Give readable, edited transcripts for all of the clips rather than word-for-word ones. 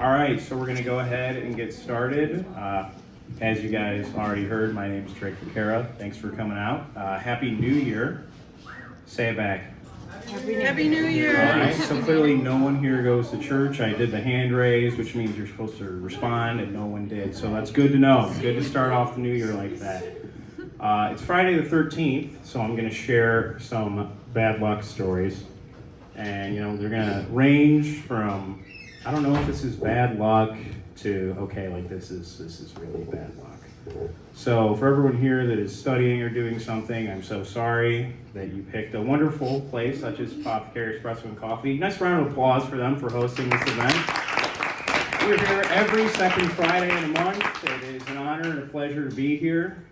All right, so we're going to go ahead and get started. As you guys already heard, my name is Ficara. Thanks for coming out. Happy New Year. Say it back. Happy New Year. All right, so clearly no one here goes to church. I did the hand raise, which means you're supposed to respond, and no one did. So that's good to know. Good to start off the new year like that. It's Friday the 13th, so I'm going to share some bad luck stories. And, they're going to range from, I don't know if this is bad luck, to, okay, like this is really bad luck. So for everyone here that is studying or doing something, I'm so sorry that you picked a wonderful place such as Apothecary Coffee. Nice round of applause for them for hosting this event. We're here every second Friday in the month. It is an honor and a pleasure to be here,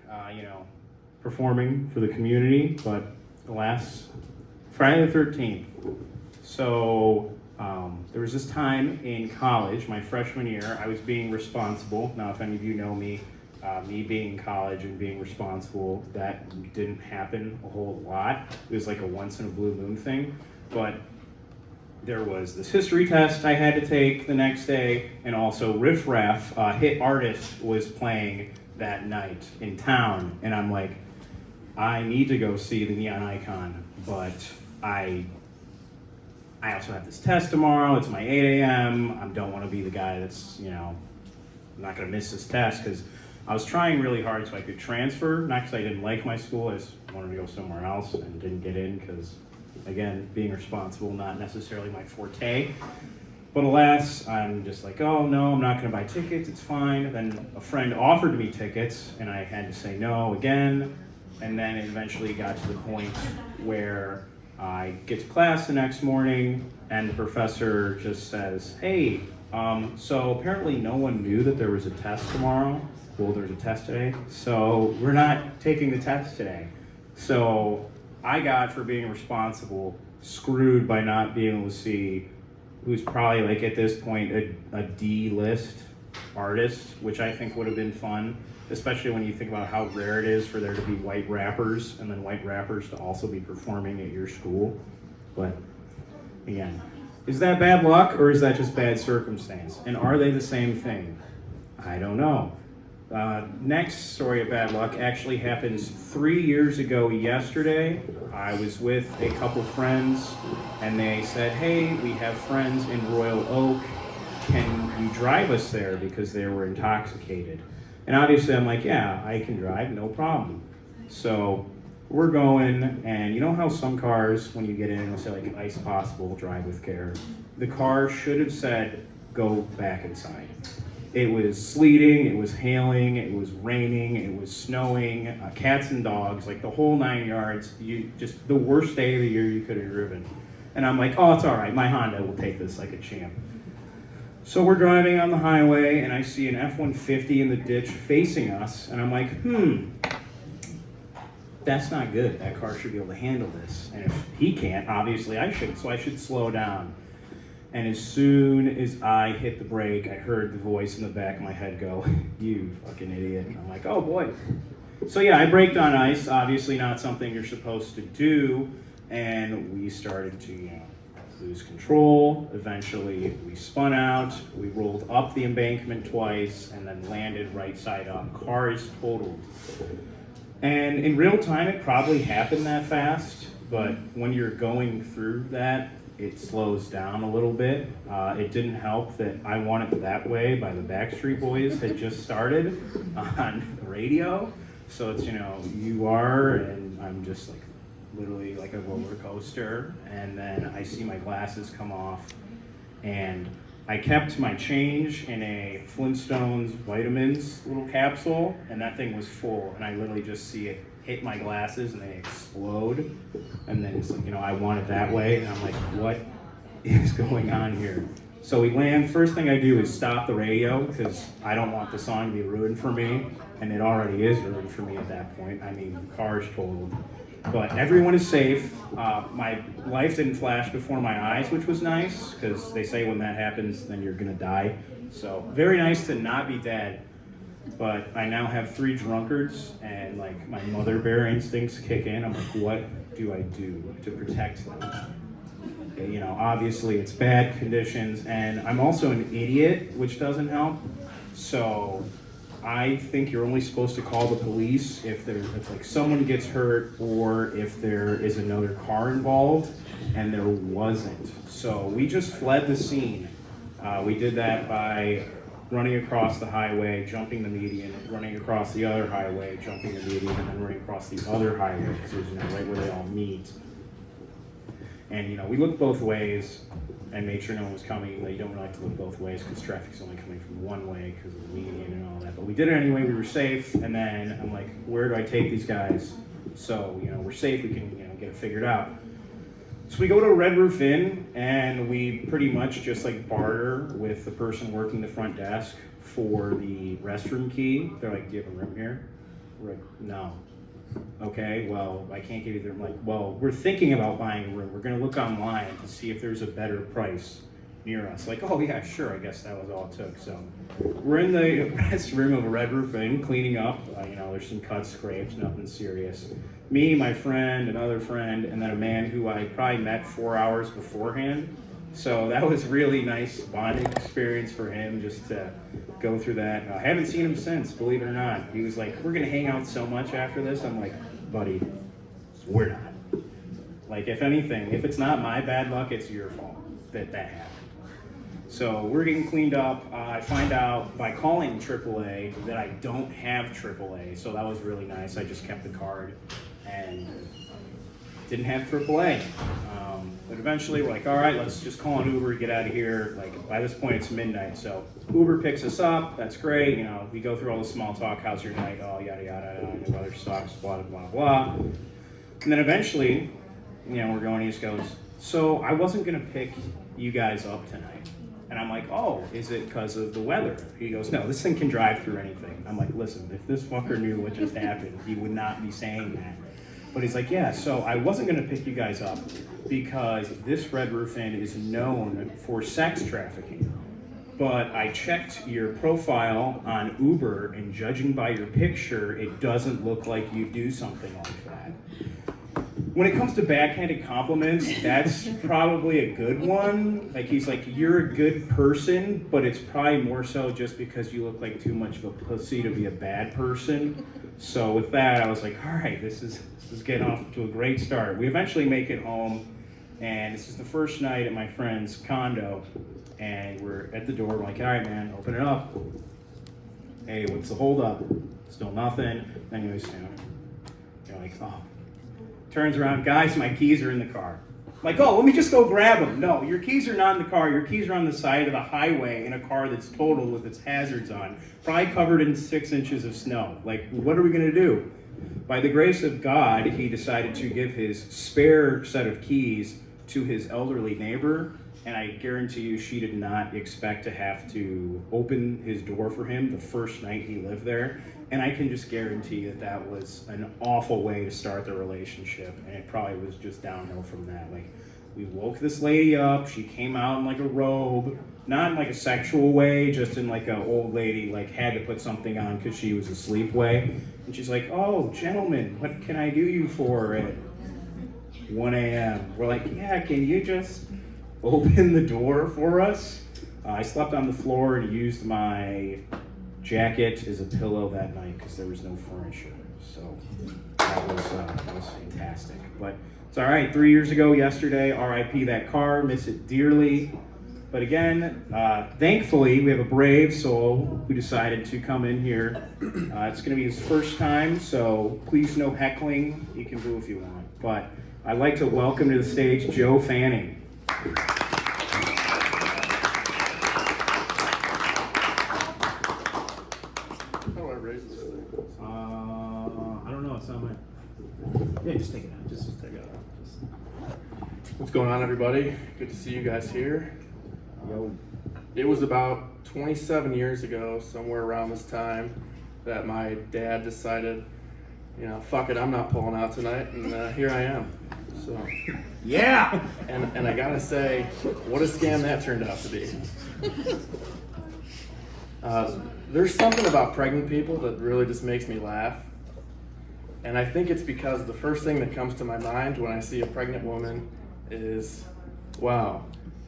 performing for the community, but alas, Friday the 13th. So there was this time in college, my freshman year, I was being responsible. Now, if any of you know me, me being in college and being responsible, that didn't happen a whole lot. It was like a once in a blue moon thing. But there was this history test I had to take the next day, and also Riff Raff, hit artist, was playing that night in town. And I'm like, I need to go see the Neon Icon, but I also have this test tomorrow. It's my 8 a.m. I don't want to be the guy that's, I'm not going to miss this test, because I was trying really hard so I could transfer. Not because I didn't like my school, I just wanted to go somewhere else and didn't get in because, again, being responsible, not necessarily my forte. But alas, I'm just like, oh no, I'm not going to buy tickets, it's fine. Then a friend offered me tickets and I had to say no again. And then it eventually got to the point where I get to class the next morning and the professor just says, hey, so apparently no one knew that there was a test tomorrow. Well, there's a test today, so we're not taking the test today. So I got, for being responsible, screwed by not being able to see who's probably, like, at this point, a D-list artist, which I think would have been fun, especially when you think about how rare it is for there to be white rappers and then white rappers to also be performing at your school. But again, is that bad luck or is that just bad circumstance? And are they the same thing? I don't know. Next story of bad luck actually happens 3 years ago yesterday. I was with a couple friends and they said, hey, we have friends in Royal Oak. Can you drive us there? Because they were intoxicated. And obviously I'm like, yeah, I can drive, no problem. So we're going, and you know how some cars, when you get in, it'll say like ice possible, drive with care. The car should have said, go back inside. It was sleeting, it was hailing, it was raining, it was snowing, cats and dogs, like the whole 9 yards. Just the worst day of the year you could have driven. And I'm like, oh, it's all right, my Honda will take this like a champ. So we're driving on the highway, and I see an F-150 in the ditch facing us, and I'm like, that's not good. That car should be able to handle this. And if he can't, obviously I should, so I should slow down. And as soon as I hit the brake, I heard the voice in the back of my head go, you fucking idiot. And I'm like, oh boy. So yeah, I braked on ice, obviously not something you're supposed to do, and we started to, lose control. Eventually we spun out, we rolled up the embankment twice, and then landed right side up. Car is totaled. And in real time, it probably happened that fast, but when you're going through that, it slows down a little bit. It didn't help that I Want It That Way by the Backstreet Boys had just started on the radio. So it's, you are, and I'm just like, literally like a roller coaster. And then I see my glasses come off, and I kept my change in a Flintstones vitamins little capsule, and that thing was full, and I literally just see it hit my glasses and they explode. And then it's like, I Want It That Way, and I'm like, what is going on here? So we land, first thing I do is stop the radio, because I don't want the song to be ruined for me, and it already is ruined for me at that point. I mean, the car's totaled. But everyone is safe. My life didn't flash before my eyes, which was nice, because they say when that happens, then you're gonna die. So very nice to not be dead. But I now have 3 drunkards, and like my mother bear instincts kick in. I'm like, what do I do to protect them? You know, obviously it's bad conditions, and I'm also an idiot, which doesn't help. So I think you're only supposed to call the police if like someone gets hurt or if there is another car involved, and there wasn't. So we just fled the scene. We did that by running across the highway, jumping the median, running across the other highway, jumping the median, and then running across the other highway, because it was, you know, right where they all meet. And, you know, we looked both ways and made sure no one was coming. You don't really like to look both ways because traffic's only coming from one way because of the median and all that. But we did it anyway. We were safe. And then I'm like, where do I take these guys? So, you know, we're safe. We can, you know, get it figured out. So we go to a Red Roof Inn, and we pretty much just like barter with the person working the front desk for the restroom key. They're like, do you have a room here? We're like, no. Okay, well, I can't give you the room. Like, well, we're thinking about buying a room. We're going to look online to see if there's a better price near us. Like, oh yeah, sure, I guess that was all it took. So we're in the restroom of a Red Roof Inn cleaning up. You know, there's some cuts, scrapes, nothing serious. Me, my friend, another friend, and then a man who I probably met 4 hours beforehand. So that was really nice bonding experience for him, just to go through that. I haven't seen him since, believe it or not. He was like, we're gonna hang out so much after this. I'm like, buddy, we're not. Like, if anything, if it's not my bad luck, it's your fault that happened. So we're getting cleaned up. I find out by calling AAA that I don't have AAA, so that was really nice. I just kept the card and didn't have AAA. But eventually we're like, all right, let's just call an Uber, get out of here. Like, by this point it's midnight, so Uber picks us up, that's great. You know, we go through all the small talk, how's your night, oh, yada, yada, the weather sucks, blah, blah, blah. And then eventually, you know, we're going, he just goes, so I wasn't gonna pick you guys up tonight. And I'm like, oh, is it because of the weather? He goes, no, this thing can drive through anything. I'm like, listen, if this fucker knew what just happened, he would not be saying that. But he's like, yeah, so I wasn't gonna pick you guys up because this Red Roof Inn is known for sex trafficking. But I checked your profile on Uber, and judging by your picture, it doesn't look like you do something like that. When it comes to backhanded compliments, that's probably a good one. Like, he's like, you're a good person, but it's probably more so just because you look like too much of a pussy to be a bad person. So with that, I was like, all right, this is getting off to a great start. We eventually make it home, and this is the first night at my friend's condo, and we're at the door. We're like, all right, man, open it up. Hey, what's the holdup? Still nothing. Then you know, you're like, oh. Turns around, guys, my keys are in the car. I'm like, oh, let me just go grab them. No, your keys are not in the car. Your keys are on the side of the highway in a car that's totaled with its hazards on, probably covered in 6 inches of snow. Like, what are we gonna do? By the grace of God, he decided to give his spare set of keys to his elderly neighbor, and I guarantee you she did not expect to have to open his door for him the first night he lived there. And I can just guarantee that that was an awful way to start the relationship, and it probably was just downhill from that. Like, we woke this lady up, she came out in like a robe, not in like a sexual way, just in like an old lady like had to put something on because she was asleep way. And she's like, oh, gentlemen, what can I do you for at 1 a.m.? We're like, yeah, can you just open the door for us? I slept on the floor and used my jacket as a pillow that night because there was no furniture. So that was fantastic. But it's all right. 3 years ago yesterday, RIP that car, miss it dearly. But again, thankfully, we have a brave soul who decided to come in here. It's going to be his first time, so please no heckling. You can boo if you want. But I'd like to welcome to the stage Joe Fanning. I don't know. It's not mine. Yeah, just take it out. Just take it out. What's going on, everybody? Good to see you guys here. Yo. It was about 27 years ago, somewhere around this time, that my dad decided, you know, fuck it, I'm not pulling out tonight, and here I am. So, yeah. And I gotta say, what a scam that turned out to be. There's something about pregnant people that really just makes me laugh. And I think it's because the first thing that comes to my mind when I see a pregnant woman is Wow,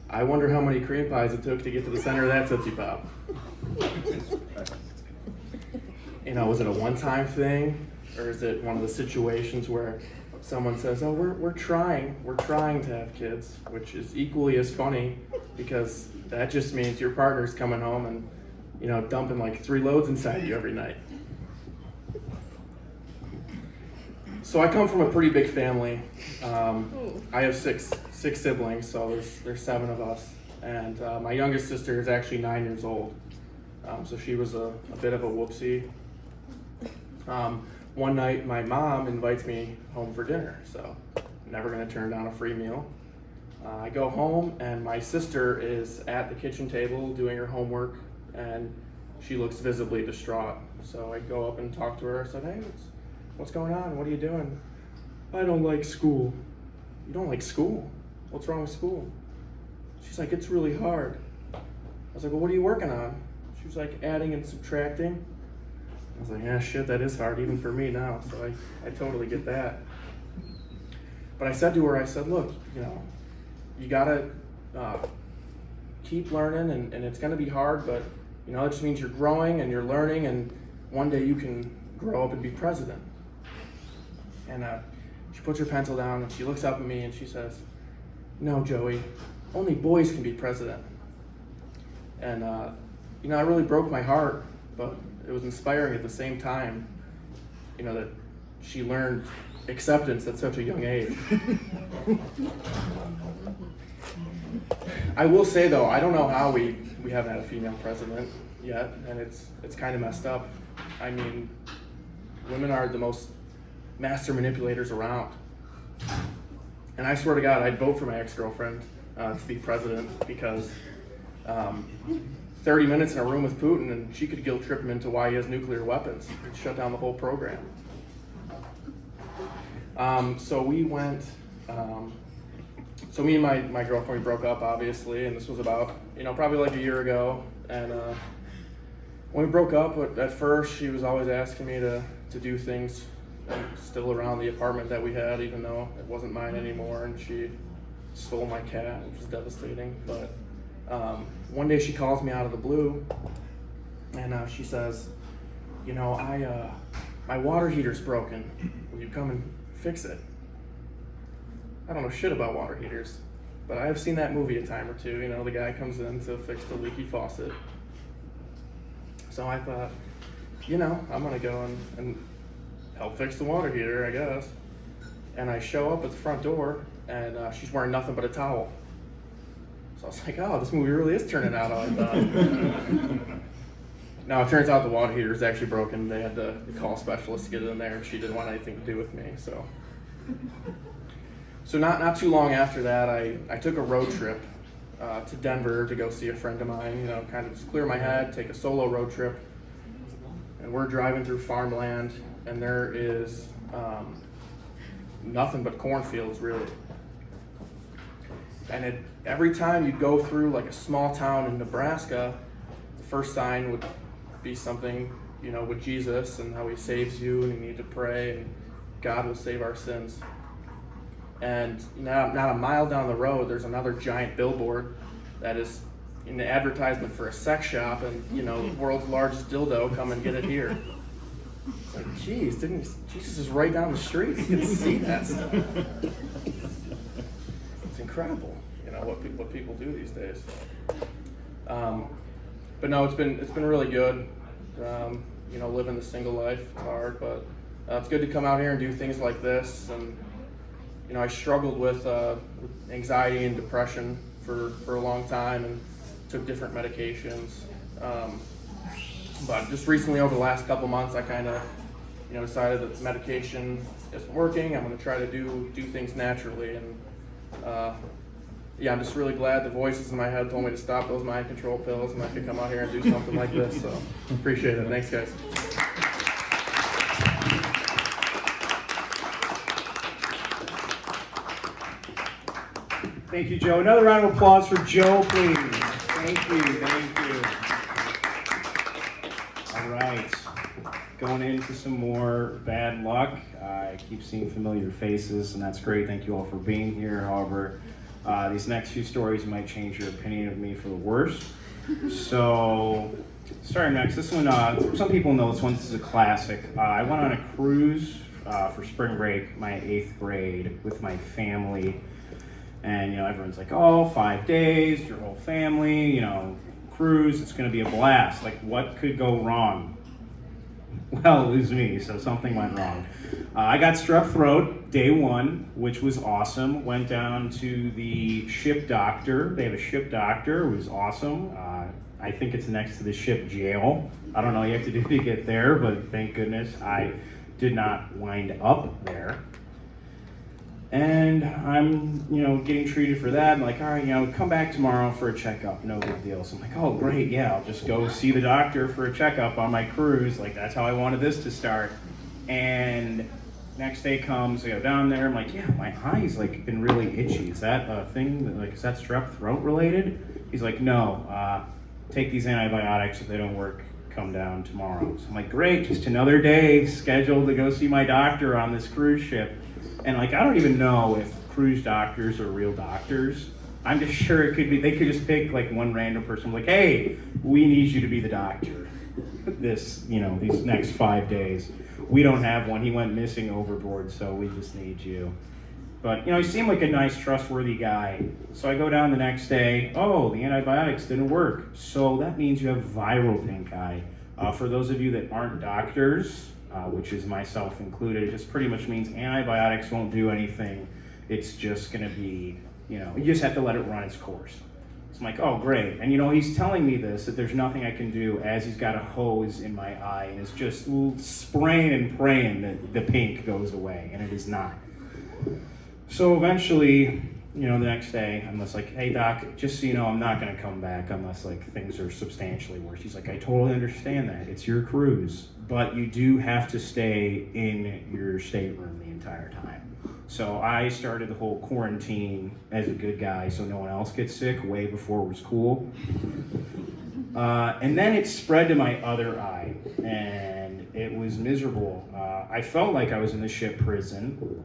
I wonder how many cream pies it took to get to the center of that Tootsie Pop. Was it a one-time thing, or is it one of the situations where someone says, "Oh, we're trying to have kids," which is equally as funny, because that just means your partner's coming home and dumping like 3 loads inside you every night. So I come from a pretty big family. I have six siblings, so there's 7 of us, and my youngest sister is actually 9 years old. So she was a bit of a whoopsie. One night my mom invites me home for dinner, so I'm never gonna turn down a free meal. I go home and my sister is at the kitchen table doing her homework, and she looks visibly distraught. So I go up and talk to her. I said, "Hey, what's going on? What are you doing?" "I don't like school." "You don't like school? What's wrong with school?" She's like, "It's really hard." I was like, "Well, what are you working on?" She was like, "Adding and subtracting." I was like, "Yeah, shit, that is hard even for me now." So I totally get that. But I said to her, I said, "Look, you gotta keep learning, and it's gonna be hard, but it just means you're growing and you're learning, and one day you can grow up and be president." And she puts her pencil down and she looks up at me and she says, "No, Joey, only boys can be president." And it really broke my heart, but it was inspiring at the same time, that she learned acceptance at such a young age. I will say though, I don't know how we haven't had a female president yet, and it's kind of messed up. I mean, women are the most master manipulators around. And I swear to God, I'd vote for my ex-girlfriend to be president, because 30 minutes in a room with Putin and she could guilt trip him into why he has nuclear weapons and shut down the whole program. So we went, so me and my girlfriend, we broke up, obviously, and this was about, probably like a year ago. And when we broke up, at first she was always asking me to do things still around the apartment that we had, even though it wasn't mine anymore, and she stole my cat, which was devastating. But one day she calls me out of the blue, and she says, my water heater's broken. Will you come and fix it? I don't know shit about water heaters, but I have seen that movie a time or two. The guy comes in to fix the leaky faucet. So I thought, I'm gonna go and help fix the water heater, I guess. And I show up at the front door, and she's wearing nothing but a towel. So I was like, oh, this movie really is turning out how I thought. No, it turns out the water heater is actually broken. They had to call a specialist to get it in there, and she didn't want anything to do with me. So not too long after that, I took a road trip to Denver to go see a friend of mine, kind of just clear my head, take a solo road trip. And we're driving through farmland, and there is nothing but cornfields, really. And every time you go through like a small town in Nebraska, the first sign would be something, with Jesus and how he saves you, and you need to pray, and God will save our sins. And not a mile down the road, there's another giant billboard that is an advertisement for a sex shop, and the world's largest dildo, come and get it here. It's like, geez, Jesus is right down the street. You can see that stuff. It's incredible, what people do these days. But no, it's been really good. Living the single life, it's hard, but it's good to come out here and do things like this. And I struggled with anxiety and depression for a long time, and took different medications. But just recently, over the last couple months, I kind of decided that the medication isn't working. I'm going to try to do things naturally, and I'm just really glad the voices in my head told me to stop those mind control pills, and I could come out here and do something like this. So appreciate it. Thanks, guys. Thank you, Joe. Another round of applause for Joe, please. Thank you. All right. Going into some more bad luck. I keep seeing familiar faces, and that's great. Thank you all for being here. However, These next few stories might change your opinion of me for the worse. So, starting next, this one, some people know this one, this is a classic. I went on a cruise for spring break, my 8th grade, with my family. And, everyone's like, oh, 5 days, your whole family, cruise, it's gonna be a blast. Like, what could go wrong? Well, it was me, so something went wrong. I got strep throat day 1, which was awesome. Went down to the ship doctor. They have a ship doctor. It was awesome. I think it's next to the ship jail. I don't know what you have to do to get there, but thank goodness I did not wind up there. And I'm, getting treated for that. I'm like, all right, come back tomorrow for a checkup. No big deal. So I'm like, oh, great, yeah, I'll just go see the doctor for a checkup on my cruise. Like, that's how I wanted this to start. And next day comes, I go down there. I'm like, yeah, my eye's been really itchy. Is that a thing? Is that strep throat related? He's like, no. Take these antibiotics. If they don't work, come down tomorrow. So I'm like, great, just another day scheduled to go see my doctor on this cruise ship. And I don't even know if cruise doctors are real doctors. I'm just sure it could be, they could just pick one random person, like, hey, we need you to be the doctor these next 5 days. We don't have one. He went missing overboard, so we just need you. But, he seemed like a nice, trustworthy guy. So I go down the next day. Oh, the antibiotics didn't work. So that means you have viral pink eye. For those of you that aren't doctors, which is myself included, it just pretty much means antibiotics won't do anything. It's just going to be, you just have to let it run its course. So I'm like, oh, great. And, he's telling me this, that there's nothing I can do, as he's got a hose in my eye and is just spraying and praying that the pink goes away, and it is not. So eventually, the next day, I'm just like, hey, doc, just so you know, I'm not going to come back unless, things are substantially worse. He's like, I totally understand that. It's your cruise. But you do have to stay in your stateroom the entire time. So I started the whole quarantine as a good guy so no one else gets sick way before it was cool. And then it spread to my other eye, and it was miserable. I felt like I was in the ship prison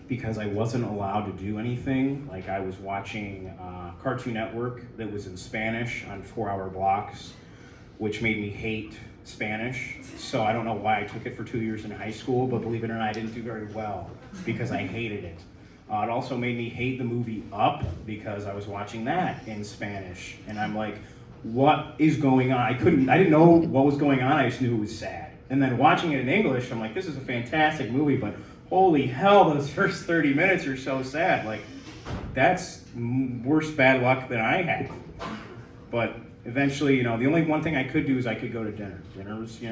because I wasn't allowed to do anything. I was watching Cartoon Network that was in Spanish on 4-hour blocks, which made me hate Spanish. So I don't know why I took it for 2 years in high school, but believe it or not, I didn't do very well because I hated it. It also made me hate the movie Up because I was watching that in Spanish. And I'm like, what is going on? I didn't know what was going on, I just knew it was sad. And then watching it in English, I'm like, this is a fantastic movie, but holy hell, those first 30 minutes are so sad. That's worse bad luck than I had. But eventually, the only one thing I could do is I could go to dinner. Dinner was, a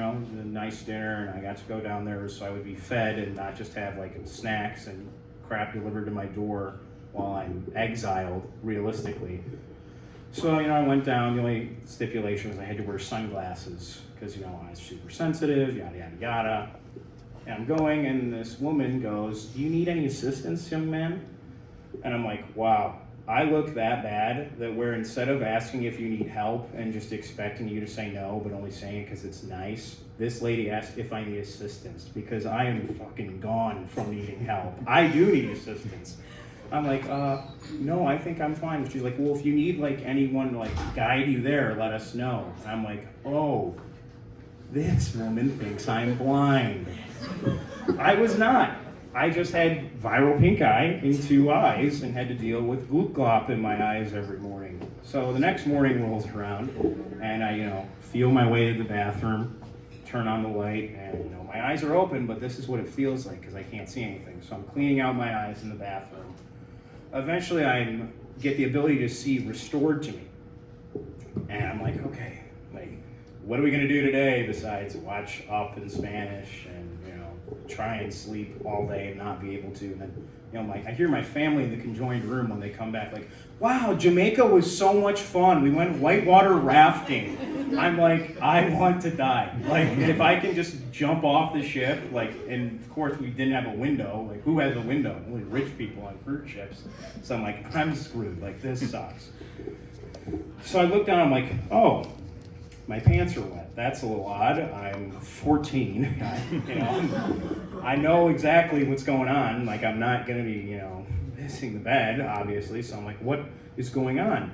nice dinner, and I got to go down there so I would be fed and not just have snacks and crap delivered to my door while I'm exiled, realistically. So, I went down. The only stipulation was I had to wear sunglasses because, I was super sensitive, yada, yada, yada. And I'm going, and this woman goes, do you need any assistance, young man? And I'm like, wow. I look that bad that where instead of asking if you need help and just expecting you to say no, but only saying it because it's nice, this lady asked if I need assistance because I am fucking gone from needing help. I do need assistance. I'm like, no, I think I'm fine. She's like, well, if you need anyone to guide you there, let us know. And I'm like, oh, this woman thinks I'm blind. I was not. I just had viral pink eye in 2 eyes and had to deal with gloop glop in my eyes every morning. So the next morning rolls around and I, feel my way to the bathroom, turn on the light, and my eyes are open, but this is what it feels like because I can't see anything. So I'm cleaning out my eyes in the bathroom. Eventually I get the ability to see restored to me. And I'm like, okay, what are we gonna do today besides watch Up in Spanish and try and sleep all day and not be able to? And then I hear my family in the conjoined room when they come back wow, Jamaica was so much fun. We went whitewater rafting. I'm like, I want to die. If I can just jump off the ship, and of course we didn't have a window. Who has a window? Only rich people on cruise ships. So I'm like, I'm screwed. This sucks. So I look down, I'm like, oh, my pants are wet. That's a little odd. I'm 14. I know exactly what's going on. I'm not gonna be, missing the bed, obviously, so I'm like, what is going on?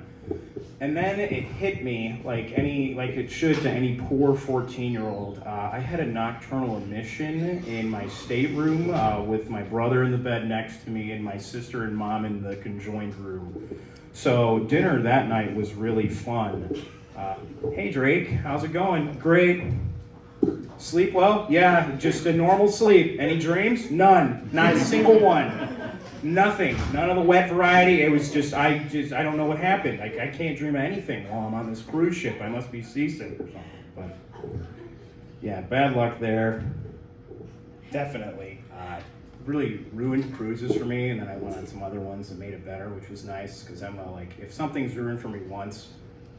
And then it hit me like it should to any poor 14-year-old. I had a nocturnal emission in my stateroom with my brother in the bed next to me and my sister and mom in the conjoined room. So dinner that night was really fun. Hey Drake, how's it going? Great. Sleep well? Yeah, just a normal sleep. Any dreams? None. Not a single one. Nothing. None of the wet variety. It was just I don't know what happened. I can't dream of anything while I'm on this cruise ship. I must be seasick or something. But yeah, bad luck there. Definitely. Really ruined cruises for me, and then I went on some other ones that made it better, which was nice, because I'm like, if something's ruined for me once,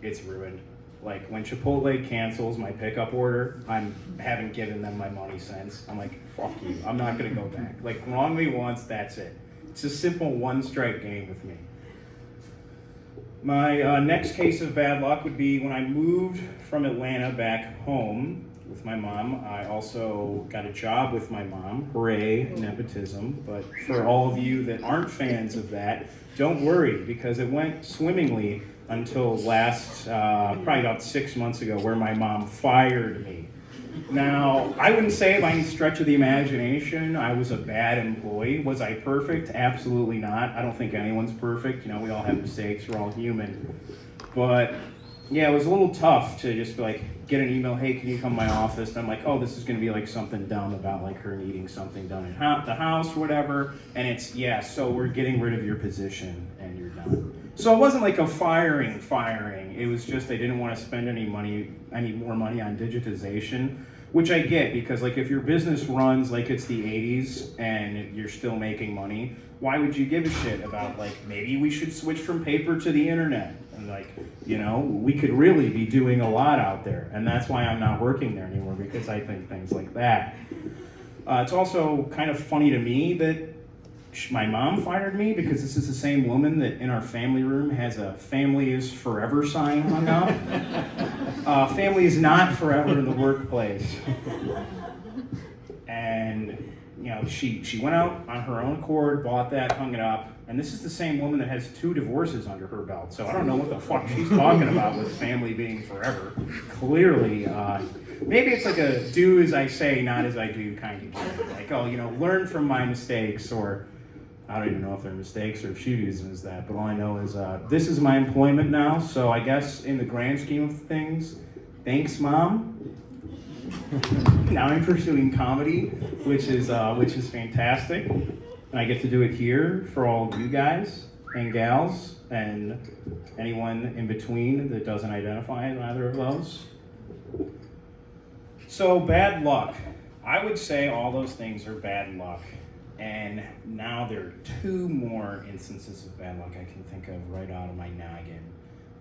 it's ruined. Like when Chipotle cancels my pickup order, I haven't given them my money since. I'm like, fuck you, I'm not gonna go back. Like, wrong me once, that's it. It's a simple one-strike game with me. My next case of bad luck would be when I moved from Atlanta back home with my mom. I also got a job with my mom. Hooray, nepotism. But for all of you that aren't fans of that, don't worry, because it went swimmingly until last, probably about 6 months ago, where my mom fired me. Now, I wouldn't say by any stretch of the imagination I was a bad employee. Was I perfect? Absolutely not. I don't think anyone's perfect. You know, we all have mistakes. We're all human. But yeah, it was a little tough to just be like, get an email, hey, can you come to my office? And I'm like, oh, this is going to be like something dumb about like her needing something done in the house or whatever. And it's, yeah, so we're getting rid of your position and you're done. So it wasn't like a firing. It was just they didn't want to spend any more money on digitization, which I get, because like if your business runs like it's the 80s and you're still making money, why would you give a shit about like, maybe we should switch from paper to the internet? And like, you know, we could really be doing a lot out there. And that's why I'm not working there anymore, because I think things like that. It's also kind of funny to me that my mom fired me, because this is the same woman that in our family room has a "family is forever" sign hung up. Family is not forever in the workplace. And you know, she went out on her own accord, bought that, hung it up, and this is the same woman that has 2 divorces under her belt. So I don't know what the fuck she's talking about with family being forever. Clearly, maybe it's like a do as I say, not as I do kind of thing. Like, oh, you know, learn from my mistakes, or I don't even know if they're mistakes or if she uses that, but all I know is this is my employment now, so I guess in the grand scheme of things, thanks, Mom. Now I'm pursuing comedy, which is fantastic, and I get to do it here for all of you guys and gals and anyone in between that doesn't identify as either of those. So bad luck. I would say all those things are bad luck. And now there are 2 more instances of bad luck I can think of right out of my noggin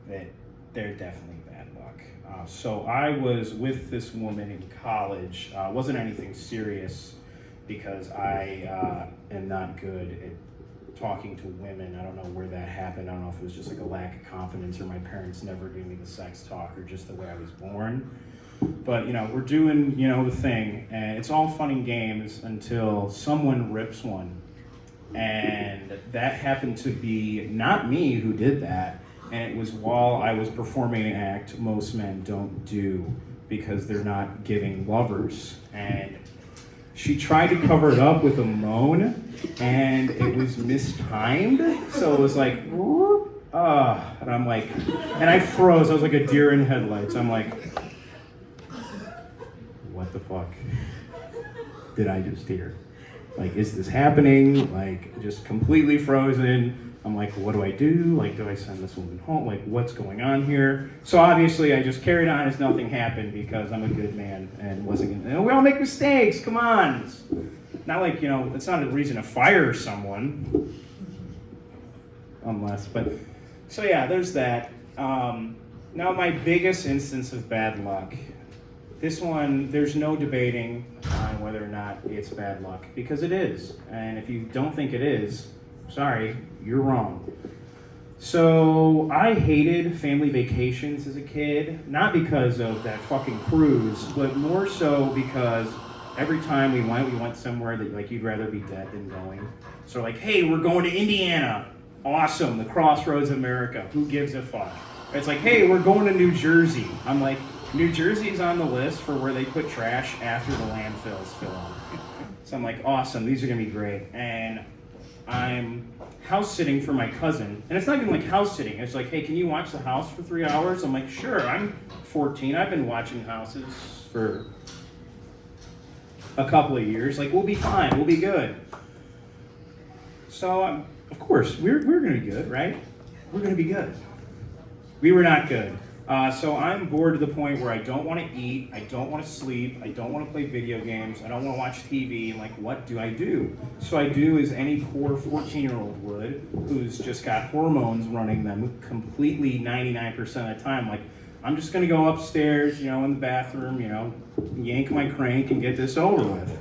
that they're definitely bad luck. So I was with this woman in college. Wasn't anything serious, because I am not good at talking to women. I don't know where that happened. I don't know if it was just like a lack of confidence, or my parents never gave me the sex talk, or just the way I was born. But, you know, we're doing, you know, the thing, and it's all fun and games until someone rips one. And that happened to be not me who did that, and it was while I was performing an act most men don't do, because they're not giving lovers. And she tried to cover it up with a moan, and it was mistimed, so it was like, and I'm like, and I froze. I was like a deer in headlights. I'm like, what the fuck did I just hear? Like, is this happening? Like, just completely frozen. I'm like, what do I do? Like, do I send this woman home? Like, what's going on here? So obviously I just carried on as nothing happened, because I'm a good man and wasn't gonna, we all make mistakes, come on. It's not like, you know, it's not a reason to fire someone. Unless, but, so yeah, there's that. Now my biggest instance of bad luck. This one, there's no debating on whether or not it's bad luck, because it is. And if you don't think it is, sorry, you're wrong. So I hated family vacations as a kid, not because of that fucking cruise, but more so because every time we went somewhere that like you'd rather be dead than going. So like, hey, we're going to Indiana. Awesome, the crossroads of America. Who gives a fuck? It's like, hey, we're going to New Jersey. I'm like, New Jersey's on the list for where they put trash after the landfills fill up. So I'm like, awesome, these are gonna be great. And I'm house sitting for my cousin. And it's not even like house sitting. It's like, hey, can you watch the house for 3 hours? I'm like, sure, I'm 14. I've been watching houses for a couple of years. Like, we'll be fine, we'll be good. So, of course, we're gonna be good, right? We're gonna be good. We were not good. So I'm bored to the point where I don't want to eat, I don't want to sleep, I don't want to play video games, I don't want to watch TV, and like, what do I do? So I do as any poor 14-year-old would, who's just got hormones running them completely 99% of the time. Like, I'm just going to go upstairs, in the bathroom, yank my crank and get this over with.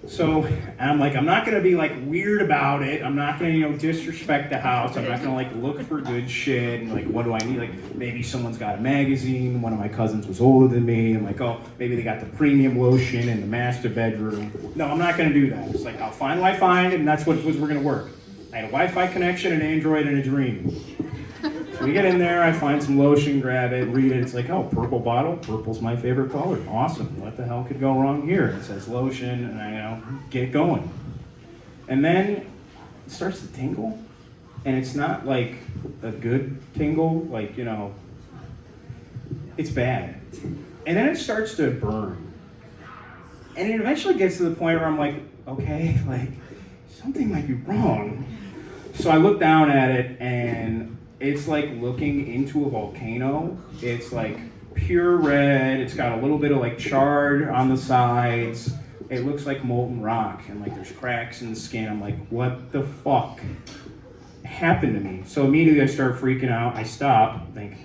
So I'm like, I'm not going to be like weird about it. I'm not going to, disrespect the house. I'm not going to like look for good shit and like, what do I need? Like, maybe someone's got a magazine. One of my cousins was older than me. I'm like, oh, maybe they got the premium lotion in the master bedroom. No, I'm not going to do that. It's like, I'll find what I find, and that's what we're going to work. I had a Wi-Fi connection, an Android, and a dream. So we get in there, I find some lotion, grab it, read it. It's like, oh, purple bottle. Purple's my favorite color. Awesome. What the hell could go wrong here? It says lotion, and I get going. And then it starts to tingle, and it's not like a good tingle, like, it's bad. And then it starts to burn. And it eventually gets to the point where I'm like, okay, like, something might be wrong. So I look down at it, and it's like looking into a volcano. It's like pure red. It's got a little bit of like charred on the sides. It looks like molten rock, and like there's cracks in the skin. I'm like, what the fuck happened to me? So immediately I start freaking out. I stop, think,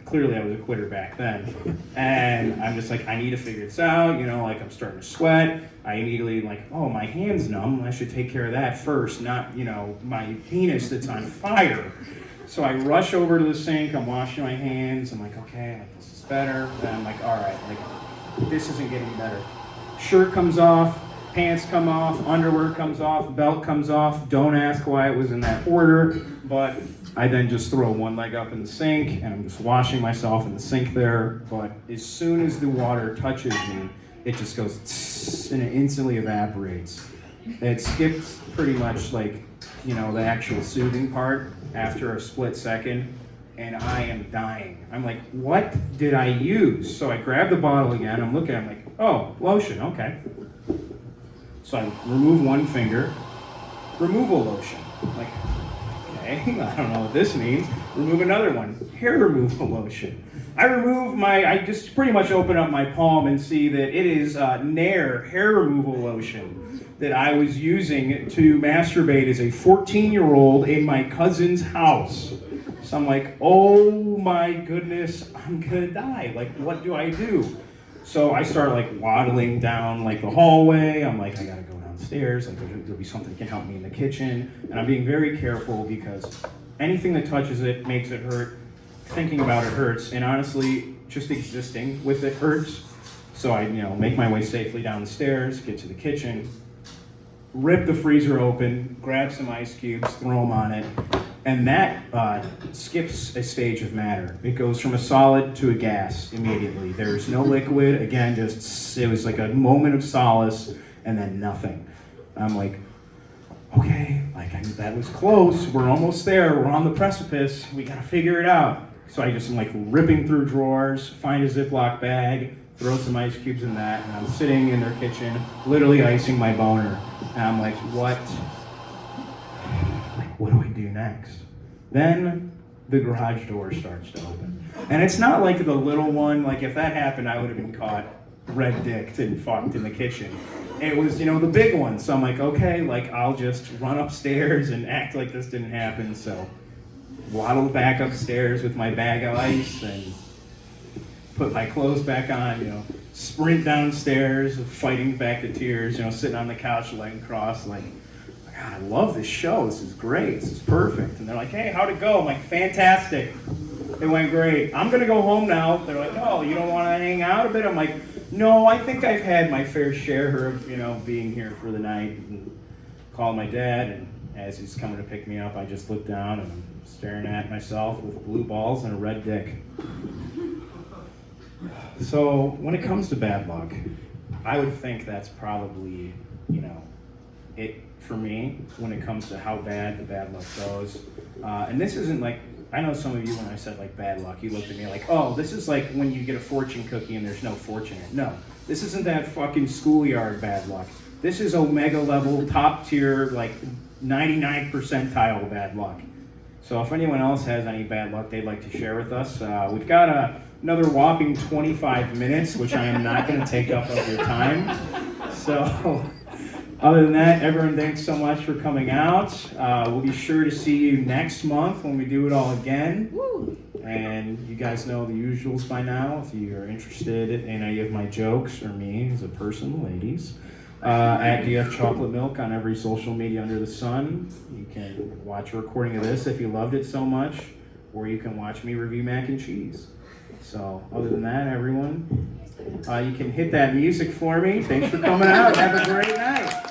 clearly I was a quitter back then. And I'm just like, I need to figure this out, like I'm starting to sweat. I immediately like, oh, my hand's numb. I should take care of that first, not, my penis that's on fire. So I rush over to the sink, I'm washing my hands, I'm like, okay, like, this is better. Then I'm like, all right, like, this isn't getting better. Shirt comes off, pants come off, underwear comes off, belt comes off. Don't ask why it was in that order, but I then just throw one leg up in the sink, and I'm just washing myself in the sink there. But as soon as the water touches me, it just goes tss, and it instantly evaporates. It skips pretty much like, the actual soothing part after a split second, and I am dying. I'm like, what did I use? So I grab the bottle again, I'm looking, I'm like, oh, lotion, okay. So I remove one finger, removal lotion. I'm like, okay, I don't know what this means. Remove another one, hair removal lotion. I just pretty much open up my palm and see that it is Nair hair removal lotion that I was using to masturbate as a 14-year-old in my cousin's house. So I'm like, oh my goodness, I'm gonna die. Like, what do I do? So I start like waddling down like the hallway. I'm like, I gotta go downstairs. Like, there'll be something that can help me in the kitchen. And I'm being very careful because anything that touches it makes it hurt. Thinking about it hurts, and honestly, just existing with it hurts. So I, make my way safely down the stairs, get to the kitchen, rip the freezer open, grab some ice cubes, throw them on it, and that skips a stage of matter. It goes from a solid to a gas immediately. There's no liquid. Again, it was like a moment of solace, and then nothing. I'm like, okay, that was close. We're almost there. We're on the precipice. We gotta figure it out. So I just am like ripping through drawers, find a Ziploc bag, throw some ice cubes in that, and I'm sitting in their kitchen, literally icing my boner. And I'm like, what do I do next? Then the garage door starts to open. And it's not like the little one, like if that happened, I would have been caught red-dicked and fucked in the kitchen. It was, the big one. So I'm like, okay, I'll just run upstairs and act like this didn't happen. So waddle back upstairs with my bag of ice and put my clothes back on, sprint downstairs, fighting back the tears, sitting on the couch, leg crossed, like, God, I love this show. This is great. This is perfect. And they're like, hey, how'd it go? I'm like, fantastic. It went great. I'm going to go home now. They're like, oh, you don't want to hang out a bit? I'm like, No, I think I've had my fair share of, being here for the night and call my dad, and as he's coming to pick me up, I just look down and I'm staring at myself with blue balls and a red dick. So when it comes to bad luck, I would think that's probably, it for me when it comes to how bad the bad luck goes. And this isn't like, I know some of you, when I said like bad luck, you looked at me like, oh, this is like when you get a fortune cookie and there's no fortune in it. No, this isn't that fucking schoolyard bad luck. This is omega level, top tier, like 99 percentile bad luck. So if anyone else has any bad luck they'd like to share with us, we've got another whopping 25 minutes, which I am not going to take up of your time. So other than that, everyone, thanks so much for coming out. We'll be sure to see you next month when we do it all again. Woo. And you guys know the usuals by now. If you are interested in any of my jokes or me as a person, ladies, at DF Chocolate Milk on every social media under the sun. You can watch a recording of this if you loved it so much, or you can watch me review mac and cheese. So other than that, everyone, you can hit that music for me. Thanks for coming out. Have a great night.